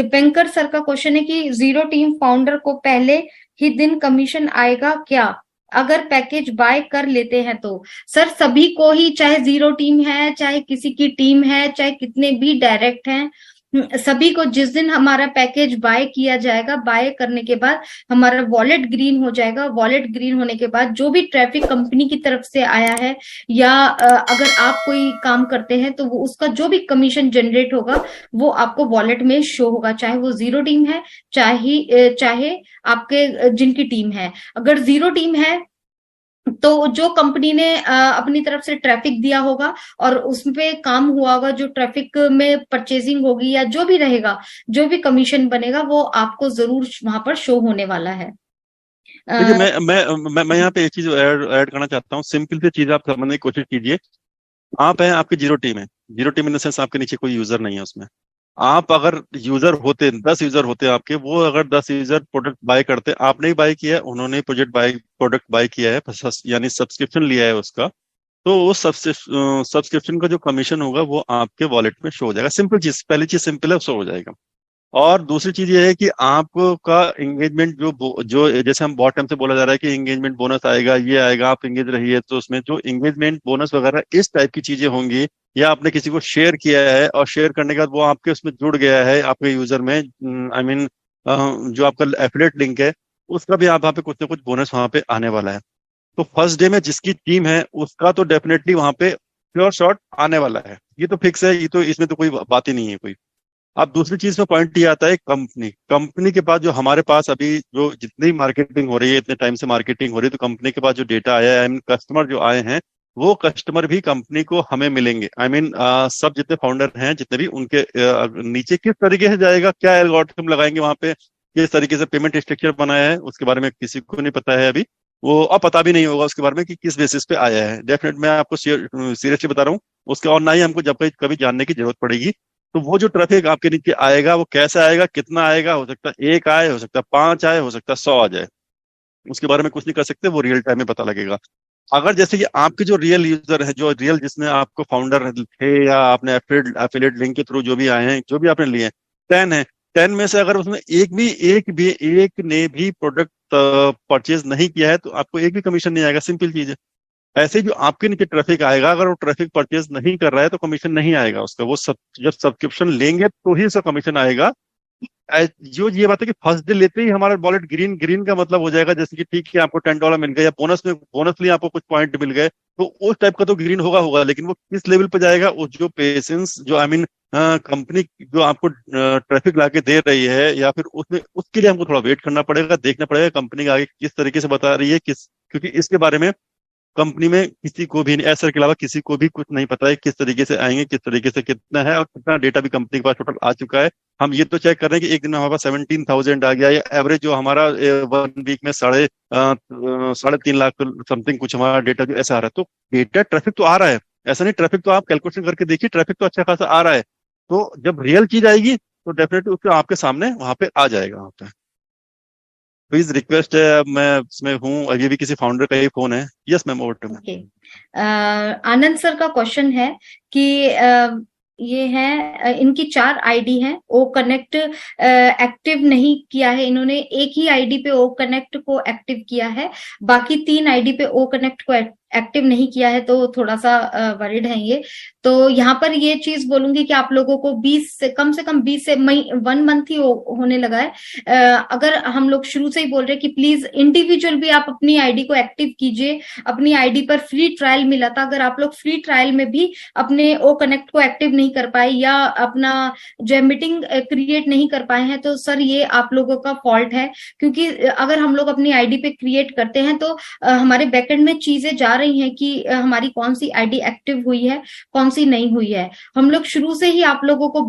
Dipankar sir का question है कि जीरो टीम फाउंडर को पहले ही दिन कमीशन आएगा क्या अगर पैकेज बाय कर लेते हैं तो? सर सभी को ही, चाहे जीरो टीम है, चाहे किसी की टीम है, चाहे कितने भी डायरेक्ट हैं, सभी को जिस दिन हमारा पैकेज बाय किया जाएगा, बाय करने के बाद हमारा वॉलेट ग्रीन हो जाएगा। वॉलेट ग्रीन होने के बाद जो भी ट्रैफिक कंपनी की तरफ से आया है या अगर आप कोई काम करते हैं तो वो उसका जो भी कमीशन जनरेट होगा वो आपको वॉलेट में शो होगा, चाहे वो जीरो टीम है, चाहे आपके जिनकी टीम है। अगर जीरो टीम है तो जो कंपनी ने अपनी तरफ से ट्रैफिक दिया होगा और उसपे काम हुआ होगा, जो ट्रैफिक में परचेजिंग होगी या जो भी रहेगा, जो भी कमीशन बनेगा वो आपको जरूर वहां पर शो होने वाला है। देखिए, मैं यहाँ पे एक चीज ऐड करना चाहता हूँ। सिंपल सी चीज आप समझने की कोशिश कीजिए। आप हैं, आपकी जीरो टीम है। Zero team in the sense आपके नीचे कोई यूजर नहीं है उसमें। आप अगर यूजर होते, 10 यूजर होते आपके, वो अगर 10 यूजर प्रोडक्ट बाय करते, आपने ही बाय किया है, उन्होंने प्रोडक्ट बाय किया है, यानी सब्सक्रिप्शन लिया है उसका, तो वो सब्सक्रिप्शन का जो कमीशन होगा वो आपके वॉलेट में शो हो जाएगा। सिंपल चीज, पहली चीज सिंपल है, शो हो जाएगा। और दूसरी चीज ये है कि आपका एंगेजमेंट जो जैसे हम बहुत टाइम से बोला जा रहा है कि एंगेजमेंट बोनस आएगा, ये आएगा, आप एंगेज रहिए, तो उसमें जो एंगेजमेंट बोनस वगैरह इस टाइप की चीजें होंगी, या आपने किसी को शेयर किया है और शेयर करने के बाद वो आपके उसमें जुड़ गया है, आपके यूजर में, आई मीन जो आपका एफिलिएट लिंक है, उसका भी आप वहाँ पे कुछ ना कुछ बोनस वहाँ पे आने वाला है। तो फर्स्ट डे में जिसकी टीम है उसका तो डेफिनेटली वहाँ पे प्योर शॉट आने वाला है, ये तो फिक्स है, ये तो इसमें तो कोई बात ही नहीं है कोई। अब दूसरी चीज में पॉइंट ये आता है, कंपनी कंपनी के पास जो हमारे पास अभी जो जितनी मार्केटिंग हो रही है, इतने टाइम से मार्केटिंग हो रही है, तो कंपनी के पास जो डेटा आया है, आई मीन कस्टमर जो आए हैं, वो कस्टमर भी कंपनी को हमें मिलेंगे। आई मीन सब जितने फाउंडर हैं, जितने भी उनके नीचे किस तरीके से जाएगा, क्या एल्गोरिथम लगाएंगे वहां पे, किस तरीके से पेमेंट स्ट्रक्चर बनाया है, उसके बारे में किसी को नहीं पता है अभी। वो अब पता भी नहीं होगा उसके बारे में कि किस बेसिस पे आया है। डेफिनेट मैं आपको सीरियसली बता रहा हूँ उसके, और ना ही हमको जब कभी जानने की जरूरत पड़ेगी। तो वो जो ट्रैफिक आपके नीचे आएगा वो कैसे आएगा, कितना आएगा, हो सकता है एक आए, हो सकता है 5 आए, हो सकता है 100 आ जाए, उसके बारे में कुछ नहीं कर सकते, वो रियल टाइम में पता लगेगा। अगर जैसे कि आपके जो रियल यूजर है, जो रियल जिसने आपको फाउंडर थे या आपने एफिलिएट लिंक के थ्रू जो भी आए हैं, जो भी आपने लिए हैं, 10 है, 10 में से अगर उसमें एक ने भी प्रोडक्ट परचेज नहीं किया है तो आपको एक भी कमीशन नहीं आएगा। सिंपल चीज है। ऐसे ही जो आपके नीचे ट्रैफिक आएगा, अगर वो ट्रैफिक परचेज नहीं कर रहा है तो कमीशन नहीं आएगा उसका। जब सब्सक्रिप्शन लेंगे तो ही उसका कमीशन आएगा। जो ये बात है कि फर्स्ट डे लेते ही हमारा वॉलेट ग्रीन, ग्रीन का मतलब हो जाएगा जैसे कि ठीक है आपको $10 मिल गया, या बोनस लिए आपको कुछ पॉइंट मिल गए, तो उस टाइप का तो ग्रीन होगा होगा। लेकिन वो किस लेवल पे जाएगा, उस जो पेशेंस, जो आई मीन कंपनी जो आपको ट्रैफिक ला के दे रही है, या फिर उसमें उसके लिए हमको थोड़ा वेट करना पड़ेगा, देखना पड़ेगा कंपनी आगे किस तरीके से बता रही है, क्योंकि इसके बारे में कंपनी में किसी को भी नहीं, एसर के अलावा किसी को भी कुछ नहीं पता है किस तरीके से आएंगे, किस तरीके से कितना है, और कितना डेटा भी कंपनी के पास टोटल आ चुका है। हम ये तो चेक कर रहे हैं कि एक दिन में हमारे पास 17,000 आ गया, या एवरेज जो हमारा 1 वीक में 3.5 लाख समथिंग कुछ हमारा डेटा जो ऐसा आ रहा है। तो डेटा ट्रैफिक तो आ रहा है, ऐसा नहीं, ट्रैफिक तो आप कैलकुलेशन करके देखिए, ट्रैफिक तो अच्छा खासा आ रहा है। तो जब रियल चीज आएगी तो डेफिनेटली उसके आपके सामने वहां पे आ जाएगा वहां पे। प्लीज रिक्वेस्ट है, अब मैं इसमें हूँ, अभी भी किसी फाउंडर का ही फोन है। Yes ma'am, over to. Okay, Anand sir का क्वेश्चन है कि ये है, इनकी 4 आईडी हैं, ओ कनेक्ट एक्टिव नहीं किया है इन्होंने, एक ही आईडी पे ओ कनेक्ट को एक्टिव किया है, बाकी 3 आईडी पे ओ कनेक्ट को एक्टिव नहीं किया है, तो थोड़ा सा वरिड है ये। तो यहाँ पर ये चीज बोलूंगी कि आप लोगों को 20 से कम 20 से 1 मंथ ही होने लगा है। अगर हम लोग शुरू से ही बोल रहे हैं कि प्लीज इंडिविजुअल भी आप अपनी आईडी को एक्टिव कीजिए। अपनी आईडी पर फ्री ट्रायल मिला था, अगर आप लोग फ्री ट्रायल में भी अपने ओ कनेक्ट को एक्टिव नहीं कर पाए या अपना जो है मीटिंग क्रिएट नहीं कर पाए हैं, तो सर ये आप लोगों का फॉल्ट है। क्योंकि अगर हम लोग अपनी आईडी पे क्रिएट करते हैं तो हमारे बैकएंड में चीजें जा रही हैं कि हमारी कौन सी आईडी एक्टिव हुई है, कौन सी नहीं हुई है। हम लोग शुरू से ही आप लोगों को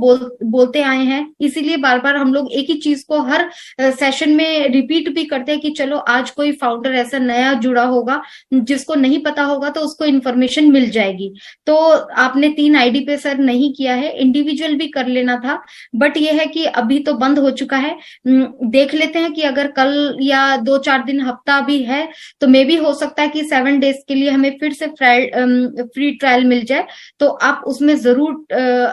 बोलते आए हैं, इसीलिए बार बार हम लोग एक ही चीज को हर सेशन में रिपीट भी करते हैं कि चलो आज कोई फाउंडर ऐसा नया जुड़ा होगा जिसको नहीं पता होगा तो उसको इन्फॉर्मेशन मिल जाएगी। तो आपने 3 आईडी पे सर नहीं किया है, इंडिविजुअल भी कर लेना था, बट ये है कि अभी तो बंद हो चुका है। देख लेते हैं कि अगर कल या 2-4 दिन, हफ्ता भी है, तो मे भी हो सकता है कि 7 डेज के लिए हमें फिर से फ्री ट्रायल मिल जाए, तो आप उसमें जरूर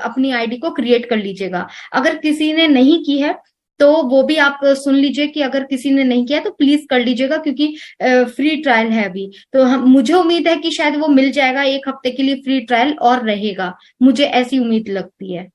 अपनी आईडी को क्रिएट कर लीजिएगा। अगर किसी ने नहीं की है तो वो भी आप सुन लीजिए कि अगर किसी ने नहीं किया तो प्लीज कर लीजिएगा, क्योंकि फ्री ट्रायल है अभी। तो मुझे उम्मीद है कि शायद वो मिल जाएगा, 1 हफ्ते के लिए फ्री ट्रायल और रहेगा, मुझे ऐसी उम्मीद लगती है।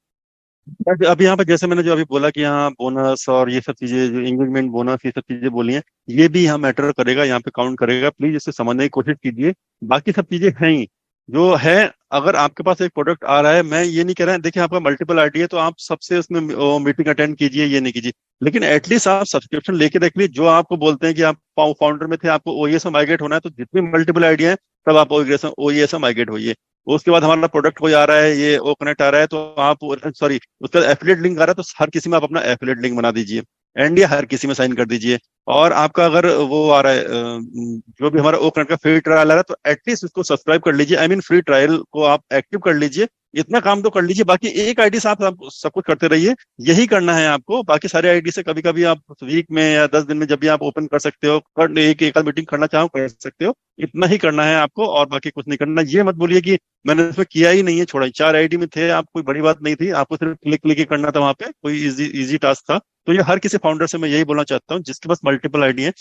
बट अब यहाँ पे जैसे मैंने जो अभी बोला कि यहाँ बोनस और ये सब चीजें, जो एंगेजमेंट बोनस, ये सब चीजें बोली हैं, ये भी यहाँ मैटर करेगा, यहाँ पे काउंट करेगा। प्लीज इसे समझने की कोशिश कीजिए। बाकी सब चीजें हैं ही जो है। अगर आपके पास एक प्रोडक्ट आ रहा है, मैं ये नहीं कह रहा, देखिए आपका मल्टीपल आईडी है तो आप सबसे उसमें मीटिंग अटेंड कीजिए, ये नहीं कीजिए, लेकिन एटलीस्ट आप सब्सक्रिप्शन लेके रख लीजिए। जो आपको बोलते हैं कि आप फाउंडर में थे, आपको ओईएस में माइग्रेट होना है, तो जितनी मल्टीपल आईडी है तब आप ओईएस में माइग्रेट होइए। उसके बाद हमारा प्रोडक्ट कोई आ रहा है, ये ओ कनेक्ट आ रहा है, तो आप, सॉरी, उसका एफिलिएट लिंक आ रहा है, तो हर किसी में आप अपना एफिलिएट लिंक बना दीजिए, एंड ये हर किसी में साइन कर दीजिए। और आपका अगर वो आ रहा है, जो भी हमारा ओ कनेक्ट का फ्री ट्रायल आ रहा है, तो एटलीस्ट उसको सब्सक्राइब कर लीजिए, आई मीन फ्री ट्रायल को आप एक्टिव कर लीजिए। इतना काम तो कर लीजिए। बाकी एक आईडी से आप सब कुछ करते रहिए, यही करना है आपको। बाकी सारे आईडी से कभी कभी आप वीक में या 10 दिन में जब भी आप ओपन कर सकते हो, एक आध मीटिंग करना चाहो कर सकते हो। इतना ही करना है आपको, और बाकी कुछ नहीं करना। ये मत बोलिए कि मैंने इसमें किया ही नहीं है, छोड़ा ही। 4 आईडी में थे आप, कोई बड़ी बात नहीं थी, आपको सिर्फ क्लिक क्लिक ही करना था, वहां पे कोई इजी इजी टास्क था। तो ये हर किसी फाउंडर से मैं यही बोलना चाहता हूँ, जिसके पास मल्टीपल आईडी है,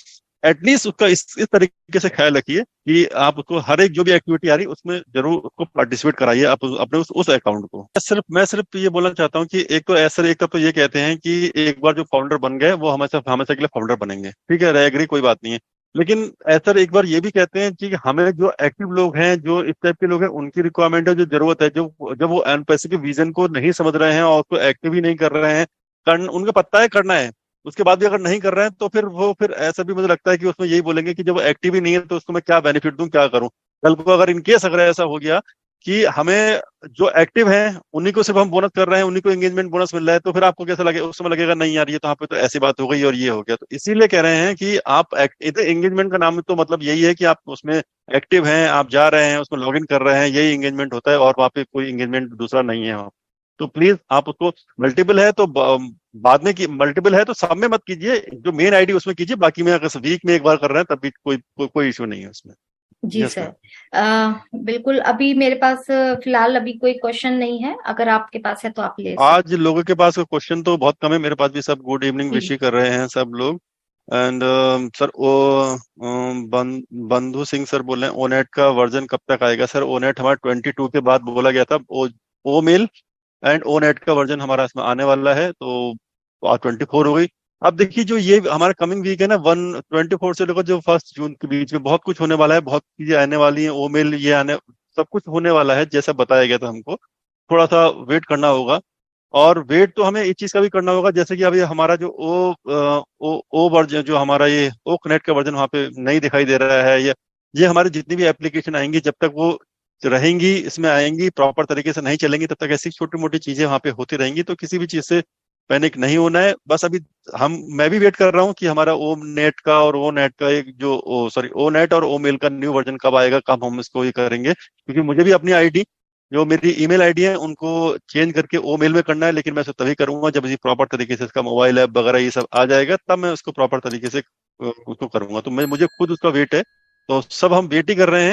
एटलीस्ट उसका इस तरीके से ख्याल रखिए कि आप उसको हर एक जो भी एक्टिविटी आ रही है उसमें जरूर उसको पार्टिसिपेट कराइए, आप अपने उस अकाउंट को। मैं सिर्फ ये बोलना चाहता हूँ कि एक तो ऐसा, एक तो ये कहते हैं कि एक बार जो फाउंडर बन गए वो हमेशा हमेशा के लिए फाउंडर बनेंगे, ठीक है, एग्री, कोई बात नहीं है। लेकिन ऐसा एक बार ये भी कहते हैं कि हमें जो एक्टिव लोग हैं, जो इस टाइप के लोग हैं, उनकी रिक्वायरमेंट है, जो जरूरत है, जो जब वो एनपीएससी के विजन को नहीं समझ रहे हैं और उसको एक्टिव ही नहीं कर रहे हैं, उनको पता है करना है, उसके बाद भी अगर नहीं कर रहे हैं, तो फिर ऐसा भी मुझे लगता है कि उसमें यही बोलेंगे कि जब वो एक्टिव ही नहीं है तो उसको मैं क्या बेनिफिट दूं, क्या करूं। कल को अगर इनकेस अगर ऐसा हो गया कि हमें जो एक्टिव हैं उन्हीं को सिर्फ हम बोनस कर रहे हैं, उन्हीं को एंगेजमेंट बोनस मिल रहा है, तो फिर आपको कैसा लगेगा? उस समय लगेगा नहीं यार, ये तो यहाँ पे तो ऐसी बात हो गई और ये हो गया। तो इसीलिए कह रहे हैं कि आप एंगेजमेंट का नाम तो मतलब यही है कि आप उसमें एक्टिव हैं, आप जा रहे हैं, उसमें लॉग इन कर रहे हैं, यही एंगेजमेंट होता है, और वहाँ पे कोई एंगेजमेंट दूसरा नहीं है वहाँ। तो प्लीज आप उसको, मल्टीपल है तो बाद में की, मल्टीपल है तो सब में मत कीजिए, जो मेन आईडी उसमें कीजिए। बाकी में अगर वीक में एक बार कर रहे हैं तब भी कोई इशू नहीं है उसमें। जी यस सर। मैम। बिल्कुल, अभी मेरे पास फिलहाल अभी कोई क्वेश्चन नहीं है, अगर आपके पास है तो आप ले सकते। आज लोगों के पास क्वेश्चन तो बहुत कम है, मेरे पास भी सब गुड इवनिंग विश जी। ही कर रहे हैं सब लोग। एंड सर, बंधु सिंह सर बोल रहे हैं ओनेट का वर्जन कब तक आएगा? सर ओनेट हमारा 22 के बाद बोला गया था। ओ मेल एंड ओनेट का वर्जन हमारा इसमें आने वाला है, तो आज 24 हो गई। अब देखिए, जो ये हमारा कमिंग वीक है ना, 1 24 से लेकर जो 1 जून के बीच में बहुत कुछ होने वाला है, बहुत चीजें आने वाली हैं। ओ मेल ये आने, सब कुछ होने वाला है जैसा बताया गया था हमको। थोड़ा सा वेट करना होगा, और वेट तो हमें इस चीज का भी करना होगा, जैसे कि अभी हमारा जो ओ वर्जन, जो हमारा ये ओ कनेक्ट का वर्जन वहाँ पे नहीं दिखाई दे रहा है। ये हमारी जितनी भी एप्लीकेशन आएंगी, जब तक वो रहेंगी, इसमें आएंगी, प्रॉपर तरीके से नहीं चलेंगी, तब तक ऐसी छोटी मोटी चीजें वहाँ पे होती रहेंगी। तो किसी भी चीज से पैनिक नहीं होना है। बस अभी मैं भी वेट कर रहा हूँ कि हमारा ओ नेट का और ओ नेट का एक जो ओ नेट और ओ मेल का न्यू वर्जन कब आएगा, कब हम इसको ये करेंगे। क्योंकि मुझे भी अपनी आईडी, जो मेरी ईमेल आईडी है, उनको चेंज करके ओ मेल में करना है। लेकिन मैं इसे तभी करूंगा जब इसी प्रॉपर तरीके से इसका मोबाइल ऐप वगैरह ये सब आ जाएगा, तब मैं उसको प्रॉपर तरीके से उसको करूंगा। तो मुझे खुद उसका वेट है। तो सब हम वेट ही कर रहे हैं।